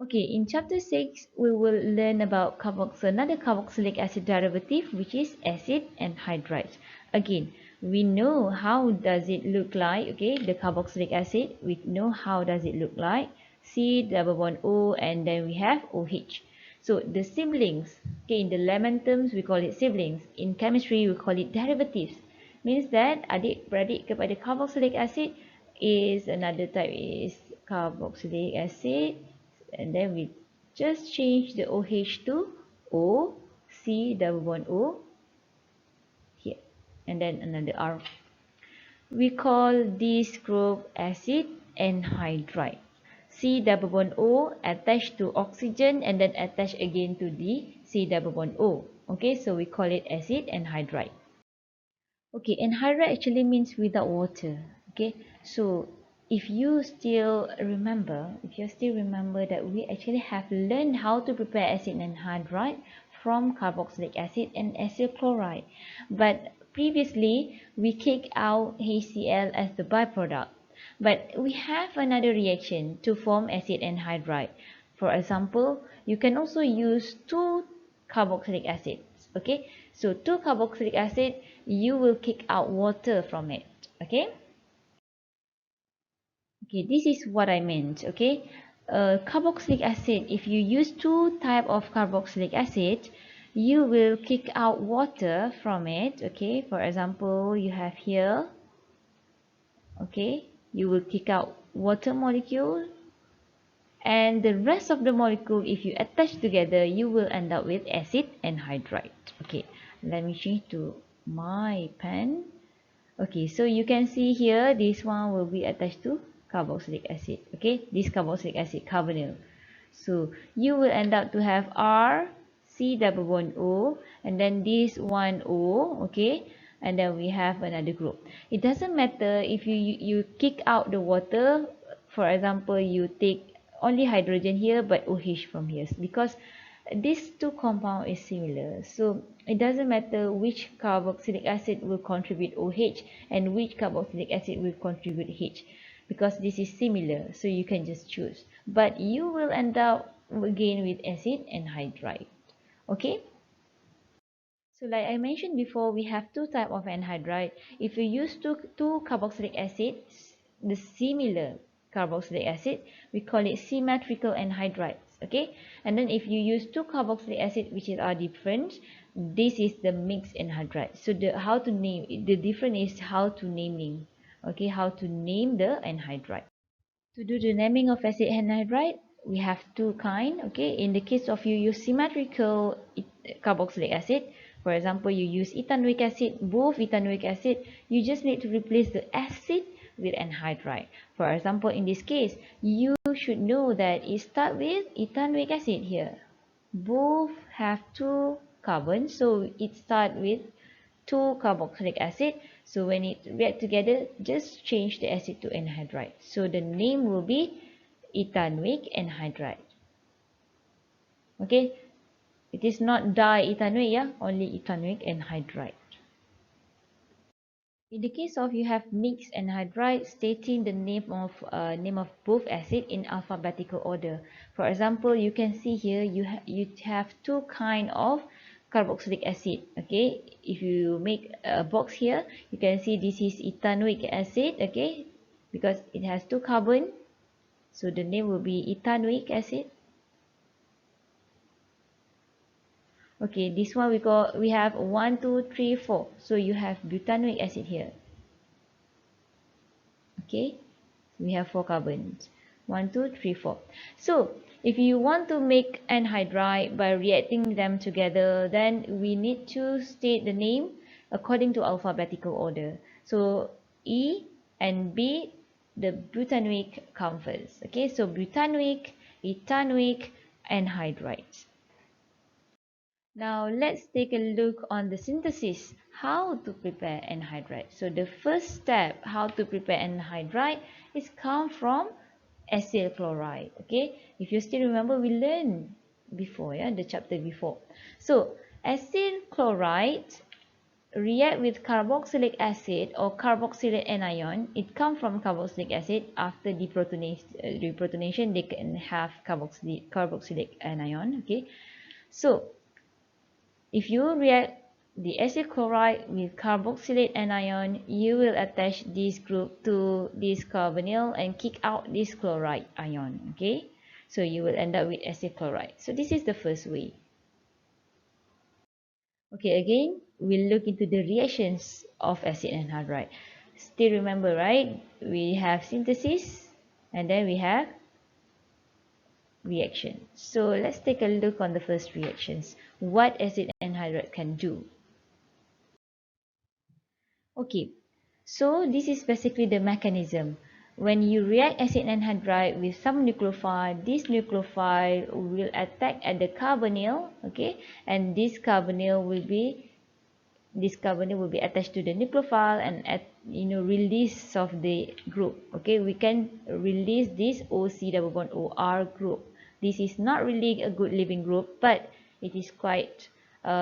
Okay, in chapter 6, we will learn about another carboxylic acid derivative, which is acid anhydride. Again, we know how does it look like, okay, the carboxylic acid, we know how does it look like, C double bond O, and then we have OH. So the siblings, okay, in the layman terms, we call it siblings. In chemistry, we call it derivatives. Means that adik-beradik kepada carboxylic acid is another type is carboxylic acid, and then we just change the OH to O, C double bond O here, and then another R. We call this group acid anhydride. C double bond O attached to oxygen and then attached again to the C double bond O. Okay, so we call it acid anhydride. Okay, anhydride actually means without water. Okay, so if you still remember that we actually have learned how to prepare acid anhydride from carboxylic acid and acyl chloride. But previously, we kicked out HCl as the byproduct. But we have another reaction to form acid anhydride. For example, you can also use two carboxylic acids. Okay, so two carboxylic acid, you will kick out water from it. Okay, okay, this is what I meant. Okay, carboxylic acid, if you use two type of carboxylic acid, you will kick out water from it. Okay, for example, you have here, okay, you will kick out water molecule, and the rest of the molecule, if you attach together, you will end up with acid anhydride. Okay, let me change to my pen. Okay, so you can see here, this one will be attached to carboxylic acid. Okay, this carboxylic acid, carbonyl. So you will end up to have R, C double bond O, and then this one O, okay, and then we have another group. It doesn't matter if you kick out the water. For example, you take only hydrogen here but OH from here, because these two compound is similar. So it doesn't matter which carboxylic acid will contribute OH and which carboxylic acid will contribute H, because this is similar, so you can just choose. But you will end up again with acid anhydride. Okay, so like I mentioned before, we have two type of anhydride. If you use two carboxylic acids, the similar carboxylic acid, we call it symmetrical anhydrides. Okay, and then if you use two carboxylic acid which are different, this is the mixed anhydride. So the difference is how to naming. Okay, how to name the anhydride. To do the naming of acid anhydride, we have two kind. Okay, in the case of you use symmetrical carboxylic acid, for example, you use ethanoic acid, both ethanoic acid, you just need to replace the acid with anhydride. For example, in this case, you should know that it starts with ethanoic acid here. Both have two carbons, so it starts with two carboxylic acid. So when it react together, just change the acid to anhydride. So the name will be ethanoic anhydride. Okay, it is not diethanoic, yeah, only ethanoic anhydride. In the case of you have mixed anhydride, stating the name of both acid in alphabetical order. For example, you can see here you have two kind of carboxylic acid. Okay, if you make a box here, you can see this is ethanoic acid. Okay, because it has two carbon, so the name will be ethanoic acid. Okay, this one we have 1, 2, 3, 4. So you have butanoic acid here. Okay, we have four carbons, 1, 2, 3, 4. So if you want to make anhydride by reacting them together, then we need to state the name according to alphabetical order. So E and B, the butanoic come first. Okay, so butanoic, ethanoic, anhydride. Now let's take a look on the synthesis, how to prepare anhydride. So the first step, how to prepare anhydride, is come from acyl chloride. Okay, if you still remember, we learned before, yeah, the chapter before. So acyl chloride, react with carboxylic acid or carboxylate anion, it comes from carboxylic acid. After deprotonation, they can have carboxylic anion. Okay, so if you react the acid chloride with carboxylate anion, you will attach this group to this carbonyl and kick out this chloride ion. Okay, so you will end up with acid chloride. So this is the first way. Okay, again, we'll look into the reactions of acid anhydride. Still remember, right? We have synthesis and then we have reaction. So let's take a look on the first reactions. What acid anhydride can do. Okay, so this is basically the mechanism. When you react acid anhydride with some nucleophile, this nucleophile will attack at the carbonyl, okay, and this carbonyl will be attached to the nucleophile and at release of the group. Okay, we can release this OC double bond OR group. This is not really a good leaving group, but it is quite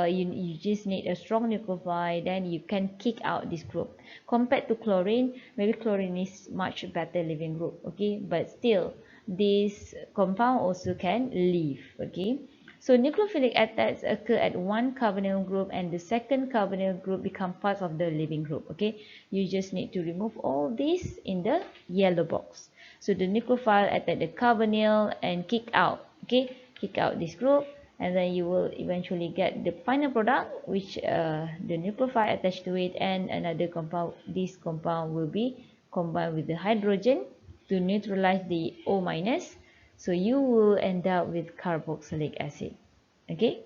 you just need a strong nucleophile, then you can kick out this group. Compared to chlorine, maybe chlorine is much better leaving group. Okay, but still this compound also can leave. Okay, so nucleophilic attacks occur at one carbonyl group and the second carbonyl group become parts of the leaving group. Okay, you just need to remove all this in the yellow box. So the nucleophile attack the carbonyl and kick out. Okay, kick out this group, and then you will eventually get the final product, which the nucleophile attached to it, and another compound. This compound will be combined with the hydrogen to neutralize the O minus. So you will end up with carboxylic acid. Okay.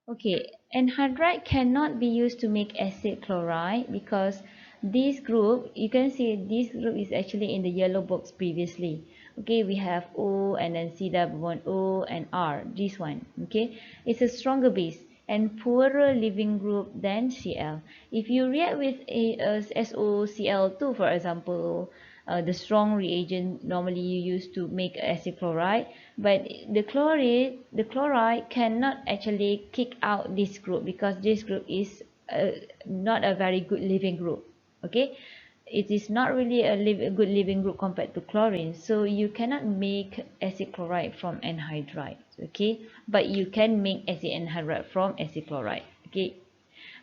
Okay, anhydride cannot be used to make acid chloride because this group, you can see this group is actually in the yellow box previously. Okay, we have O and then C double bond O and R, this one. Okay, it's a stronger base and poorer leaving group than Cl. If you react with a SOCl2, for example, the strong reagent normally you use to make acid chloride, but the chloride cannot actually kick out this group because this group is not a very good leaving group. Okay, it is not really a good leaving group compared to chlorine, so you cannot make acid chloride from anhydride. Okay, but you can make acid anhydride from acid chloride. Okay,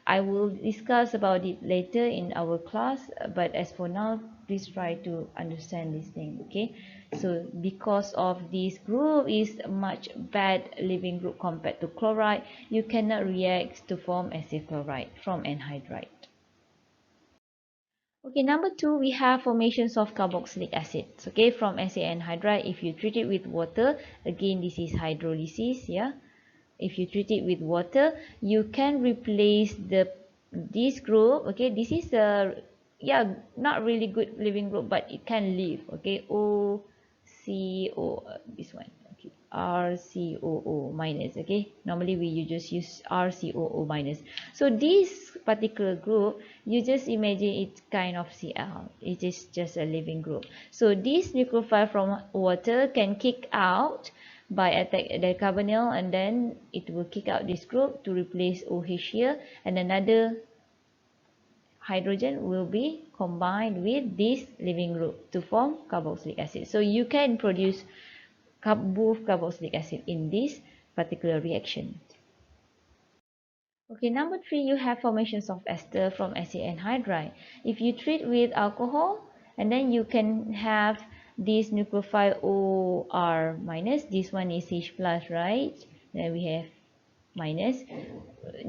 I will discuss about it later in our class, but as for now, please try to understand this thing. Okay, so because of this group is much bad leaving group compared to chloride, you cannot react to form acid chloride from anhydride. Okay, number two, we have formations of carboxylic acids. Okay, from acid anhydride, if you treat it with water, again this is hydrolysis. Yeah, if you treat it with water, you can replace this group. Okay, this is a not really good leaving group, but it can leave. Okay, O C O, this one. Okay, RCOO minus. Okay, normally we just use RCOO minus. So this particular group, you just imagine it's kind of Cl. It is just a leaving group. So this nucleophile from water can kick out by attack the carbonyl, and then it will kick out this group to replace OH here, and another hydrogen will be combined with this leaving group to form carboxylic acid. So you can produce both carboxylic acid in this particular reaction. Okay, number three, you have formations of ester from acid anhydride. If you treat with alcohol, and then you can have this nucleophile OR minus, this one is H plus, right? Then we have minus.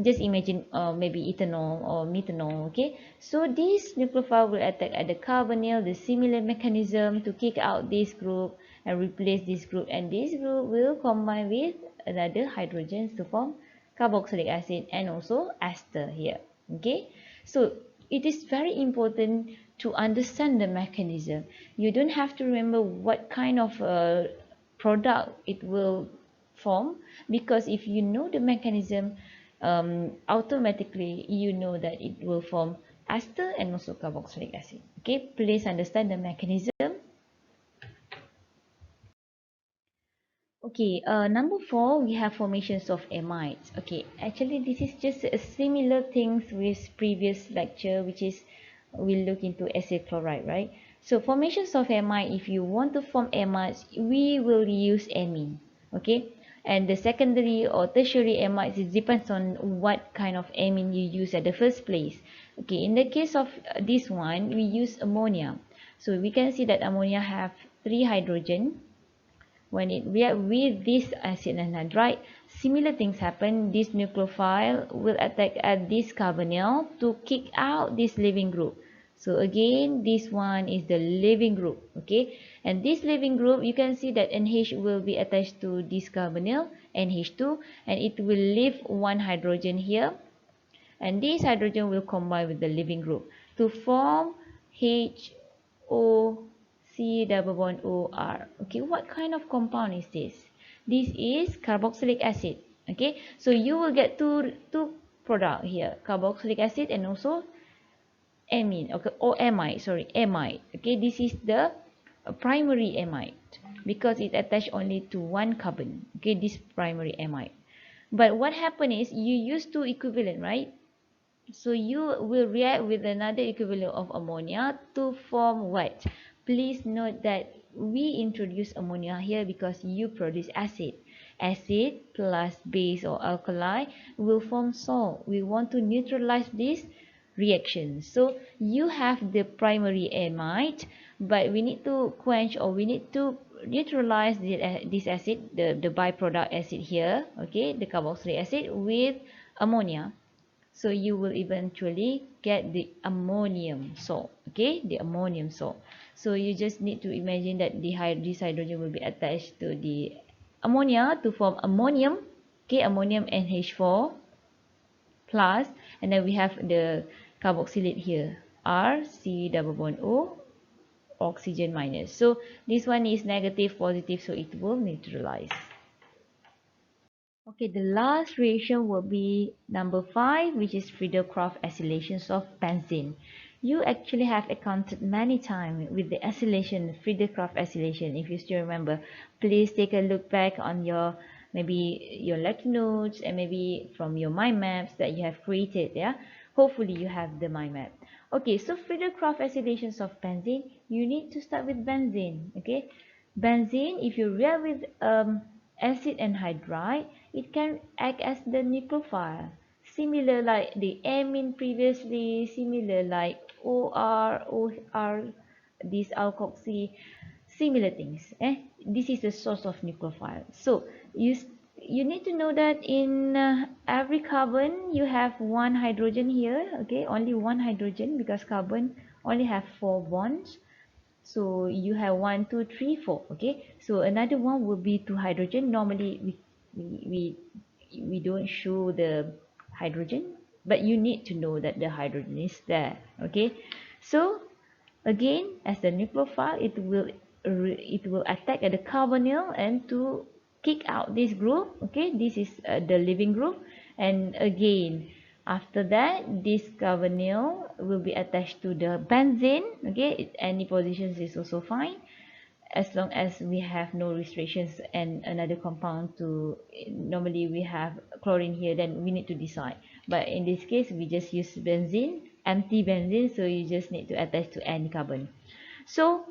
Just imagine maybe ethanol or methanol. Okay, so this nucleophile will attack at the carbonyl, the similar mechanism to kick out this group and replace this group, and this group will combine with another hydrogens to form carboxylic acid and also ester here. Okay, so it is very important to understand the mechanism. You don't have to remember what kind of product it will form, because if you know the mechanism, automatically you know that it will form ester and also carboxylic acid. Okay, please understand the mechanism. Okay, number four, we have formations of amides. Okay, actually this is just a similar things with previous lecture, which is we'll look into acid chloride, right? So formations of amide, if you want to form amides, we will use amine, okay? And the secondary or tertiary amides, it depends on what kind of amine you use at the first place. Okay, in the case of this one, we use ammonia. So we can see that ammonia have 3 hydrogen. When it react with this acid anhydride, similar things happen. This nucleophile will attack at this carbonyl to kick out this leaving group. So again, this one is the leaving group, okay? And this leaving group, you can see that NH will be attached to this carbonyl, NH2, and it will leave 1 hydrogen here. And this hydrogen will combine with the leaving group to form HOC double bond OR. Okay, what kind of compound is this? This is carboxylic acid. Okay, so you will get two product here, carboxylic acid and also amine. Okay, or amide. Sorry, amide. Okay, this is the primary amide because it attached only to one carbon. Okay, this primary amide. But what happened is you use two equivalent, right? So you will react with another equivalent of ammonia to form what? Please note that we introduce ammonia here because you produce acid. Acid plus base or alkali will form salt. We want to neutralize this reaction. So you have the primary amide, but we need to quench or we need to neutralize this acid, the byproduct acid here, okay, the carboxylic acid with ammonia. So you will eventually get the ammonium salt, okay, the ammonium salt. So you just need to imagine that this hydrogen will be attached to the ammonia to form ammonium, okay, ammonium NH4 plus, and then we have the carboxylate here, RC double bond O, oxygen minus. So this one is negative positive, so it will neutralize. Okay, the last reaction will be number 5, which is Friedel-Crafts acylations of benzene. You actually have accounted many times with the acylation, Friedel-Crafts acylation. If you still remember, please take a look back on your maybe your lecture notes and maybe from your mind maps that you have created. Yeah, hopefully you have the mind map. Okay, so Friedel-Crafts acylations of benzene. You need to start with benzene. Okay, benzene. If you react with acid anhydride, it can act as the nucleophile. Similar like the amine previously, similar like OR, this alkoxy, similar things. This is the source of nucleophile. So you need to know that in every carbon you have 1 hydrogen here. Okay, only 1 hydrogen because carbon only have 4 bonds. So you have 1, 2, 3, 4. Okay, so another one will be 2 hydrogen. Normally we don't show the hydrogen, but you need to know that the hydrogen is there. Okay, so again, as the nucleophile, it will attack at the carbonyl and to kick out this group. Okay, this is the leaving group, and again after that this carbonyl will be attached to the benzene. Okay, any positions is also fine as long as we have no restrictions and another compound to, normally we have chlorine here, then we need to decide, but in this case we just use benzene, empty benzene, so you just need to attach to any carbon. So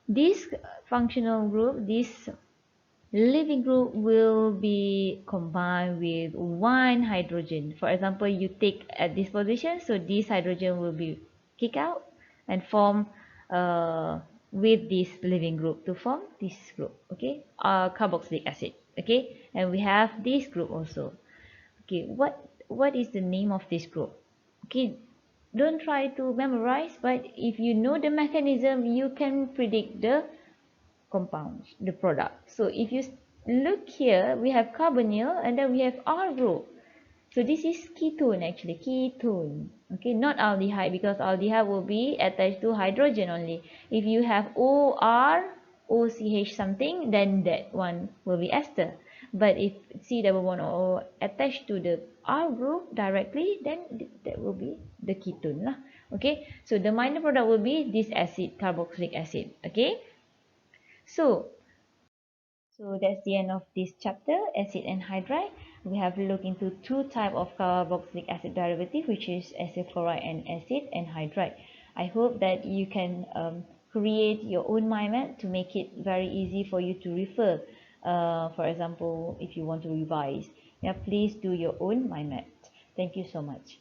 this functional group, this leaving group will be combined with 1 hydrogen. For example, you take at this position, so this hydrogen will be kicked out and form with this leaving group to form this group, okay, carboxylic acid, okay, and we have this group also. Okay, what is the name of this group? Okay, don't try to memorize, but if you know the mechanism, you can predict the compounds, the product. So if you look here, we have carbonyl and then we have R group. So this is ketone actually, ketone. Okay, not aldehyde because aldehyde will be attached to hydrogen only. If you have OR, OCH something, then that one will be ester. But if C double bond O attached to the R group directly, then that will be the ketone lah. Okay, so the minor product will be this acid, carboxylic acid. Okay, so So that's the end of this chapter, acid and hydride. We have looked into two types of carboxylic acid derivative, which is acyl chloride and acid anhydride. I hope that you can create your own mind map to make it very easy for you to refer. For example, if you want to revise, yeah, please do your own mind map. Thank you so much.